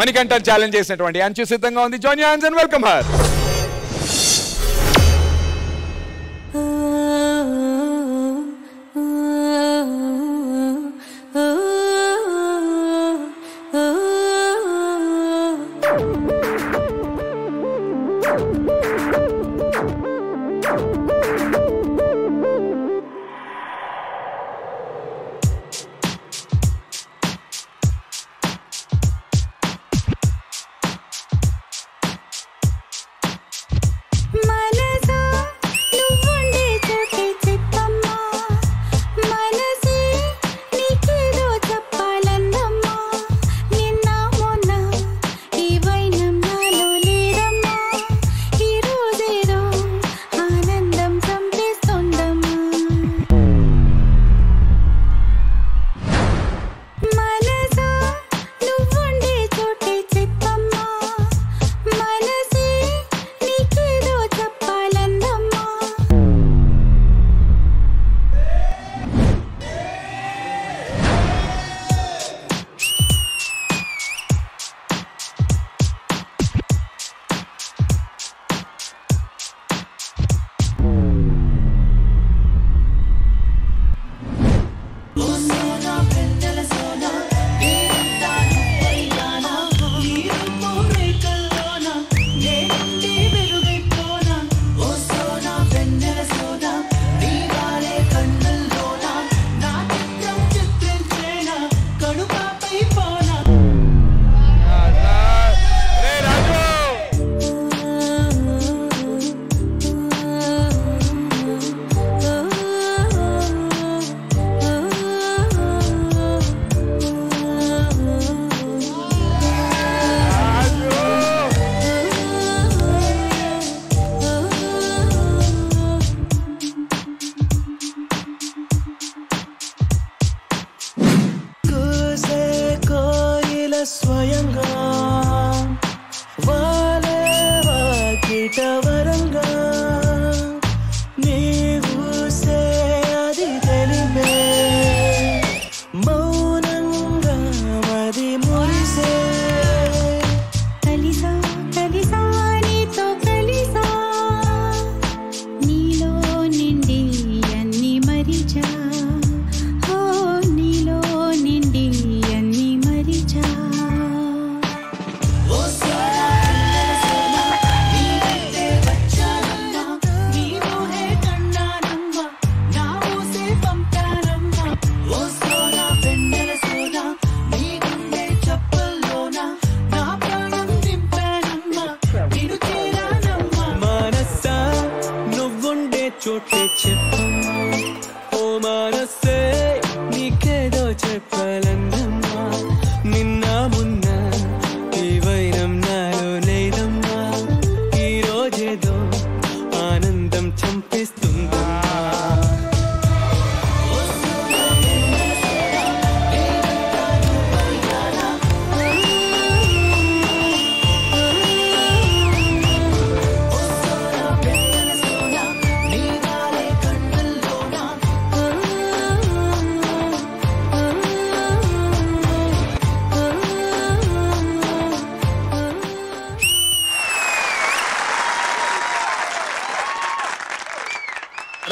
Manikandan challenge చేసినటువంటి అంచు సిద్ధంగా ఉంది. Join your hands and welcome her.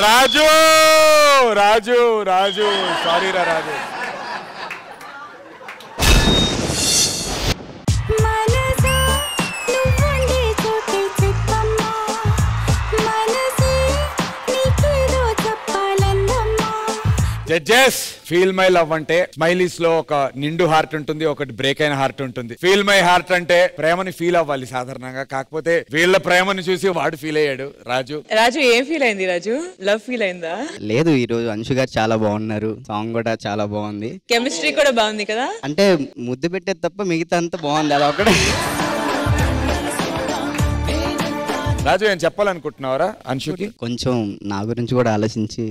Raju Raju Raju sorry రా రాజు. జడ్జెస్, ఫీల్ మై లవ్ అంటే స్మైలీస్ లో ఒక నిండు హార్ట్ ఉంటుంది, ఒకటి బ్రేక్ అయిన హార్ట్ ఉంటుంది. ఫీల్ మై హార్ట్ అంటే ప్రేమని ఫీల్ అవ్వాలి సాధారణంగా, కాకపోతే వీళ్ళ ప్రేమని చూసి వాడు ఫీల్ అయ్యాడు. రాజు రాజు ఏం ఫీల్ అయింది? రాజు లవ్ ఫీల్ అయిందా? లేదు, ఈ రోజు అంశు గారు చాలా బాగున్నారు, సాంగ్ కూడా చాలా బాగుంది, కెమిస్ట్రీ కూడా బాగుంది కదా. అంటే ముద్దు పెట్టేది తప్ప మిగతా అంతా బాగుంది, అది ఒకటే. రాజు ఏం చెప్పాలనుకుంటున్నావరా అంశుకి? కొంచెం నా గురించి కూడా ఆలోచించి.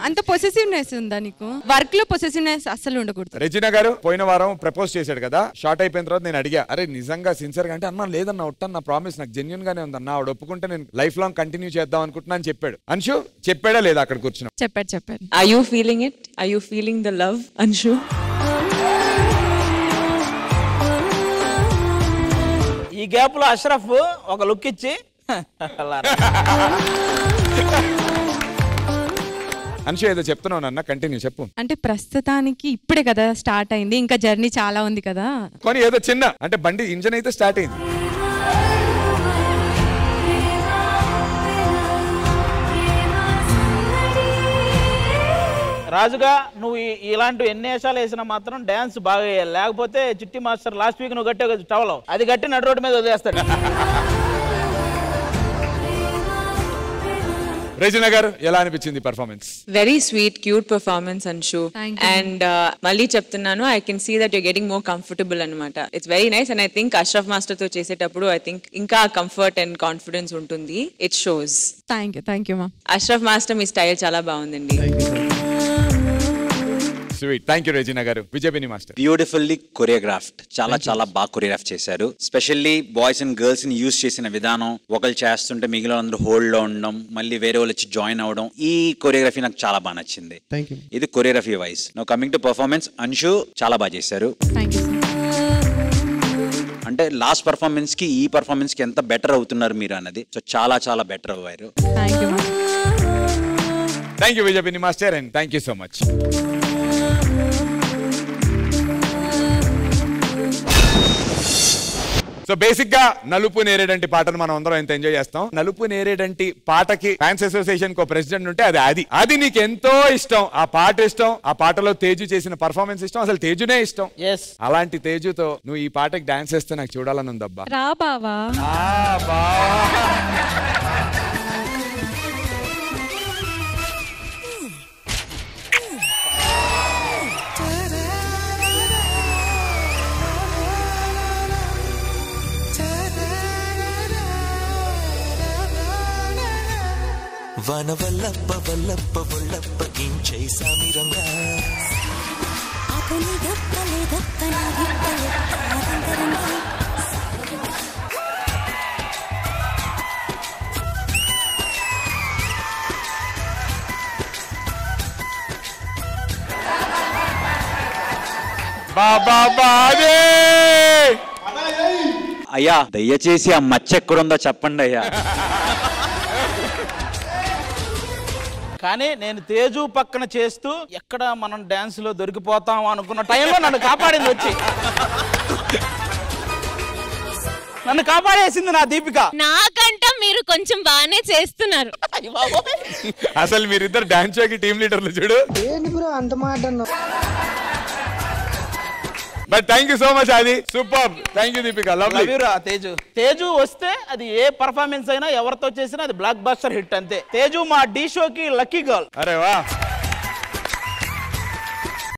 అంత పొసెసివ్నెస్ ఉందా నీకు? వర్క్ లో పొసెసివ్నెస్ అస్సలు ఉండకూడదు. రెజినా గారు పోయిన వారం ప్రపోజ్ చేశాడు కదా, షార్ట్ అయిపోయిన తర్వాత నేను అడిగా, అరే నిజంగా సిన్సియర్ గా అంటే అన్నా లేదన్నా ఒట్టన్నా ప్రామిస్ నాకు జెన్యూన్ గానే ఉందన్నా, ఆవిడ ఒప్పుకుంటే నేను లైఫ్ లాంగ్ కంటిన్యూ చేద్దాం అనుకుంటున్నా అని చెప్పాడు. అంశు చెప్పాడా లేదా? అక్కడ కూర్చున్నా చెప్పాడు. Are you feeling it? Are you feeling the love, Anshu? ఈ గ్యాప్ లో అష్రఫ్ ఒక లుక్ ఇచ్చి అలా అన్షు ఏదో చెప్తున్నావు నాన్న, కంటిన్యూ చెప్పు. అంటే ప్రస్తుతానికి ఇప్పుడే కదా స్టార్ట్ అయింది, ఇంకా జర్నీ చాలా ఉంది కదా. కానీ ఏదో చిన్న అంటే బండి ఇంజన్ అయితే స్టార్ట్ అయింది. రాజుగా నువ్వు ఇలాంటి ఎన్ని వేషాలు వేసినా మాత్రం డాన్స్ బాగా వేయాలి, లేకపోతే చిట్టి మాస్టర్ లాస్ట్ వీక్ నువ్వు కట్టే టవలో అది కట్టి నడు రోడ్డు మీద వదిలేస్తాడు. రెజినా గారు ఎలా అనిపించింది performance? Very sweet cute performance Anshu. Thank you. And మళ్ళీ చెప్తున్నాను, I can see that you're getting more comfortable అనమాట. It's very nice. And I think Ashraf master తో చేసేటప్పుడు ఐ థింక్ ఇంకా కంఫర్ట్ అండ్ కాన్ఫిడెన్స్ ఉంటుంది. It shows. థ్యాంక్ యూ మా. Ashraf master మీ style చాలా బాగుందండి. స్వీట్. థ్యాంక్ యూ రెజినా గారు. విజయపిని మాస్టర్. బ్యూటిఫుల్లీ కొరియోగ్రాఫ్డ్, చాలా చాలా బాగా కొరియోగ్రాఫ్ చేశారు. స్పెషల్లీ బాయ్స్ అండ్ గర్ల్స్ ని యూజ్ చేసిన విధానం, ఒకళ్ళు చేస్తుంటే మిగిలిన అందరూ హోల్డ్ లో ఉండడం, మళ్ళీ వేరే వాళ్ళు వచ్చి జాయిన్ అవ్వడం, ఈ కొరియోగ్రఫీ నాకు చాలా బాగా నచ్చింది. ఇది choreography wise. Now coming to performance, Anshu చాలా బాగా చేశారు. Thank you. అంటే లాస్ట్ పర్ఫార్మెన్స్ కి ఈ పర్ఫార్మెన్స్ కి ఎంత బెటర్ అవుతున్నారు మీరు అన్నది, సో చాలా చాలా బెటర్ అవ్వారు. Thank you. థ్యాంక్ యూ విజయపిని master and thank you so much. So basic గా నలుపు నేరేడంటి పాటను మనం అందరం ఎంత ఎంజాయ్ చేస్తాం. నలుపు నేరేడంటి పాటకి ఫ్యాన్స్ అసోసియేషన్ కో ప్రెసిడెంట్ ఉంటే అది నీకు ఎంతో ఇష్టం. ఆ పాట ఇష్టం, ఆ పాటలో తేజు చేసిన పర్ఫార్మెన్స్ ఇష్టం, అసలు తేజునే ఇష్టం. అలాంటి తేజుతో నువ్వు ఈ పాటకి డాన్స్ చేస్తే నాకు చూడాలని ఉందబ్బా. రా బావా. వన వల్లప్ప వల్లప్ప వల్లప్ప గించై సామిరంగా అతని గప్పలే గప్పలే గప్పలే ఆనందరంగా బాబా బాదే. అయ్యా దయచేసి ఆ మచ్చ ఎక్కడుందో చెప్పండి అయ్యా. కానీ నేను తేజు పక్కన చేస్తూ ఎక్కడ మనం డాన్స్ లో దొరికిపోతాం అనుకున్న టైంలో నన్ను కాపాడింది వచ్చి. నన్ను కాపాడేసింది నా దీపిక. నాకంట మీరు కొంచెం బాగానే చేస్తున్నారు. అసలు మీరిద్దరు డాన్స్ షోకి టీమ్ లీడర్లు చూడు. అంత మాట but thank you so much. అది super. Thank you Deepika. Lovely. Teju వస్తే అది ఏ పర్ఫార్మెన్స్ అయినా ఎవరితో చేసినా అది బ్లాక్ బస్టర్ హిట్ అంతే. తేజు మా డి షోకి లక్కీ గర్ల్. అరే వా.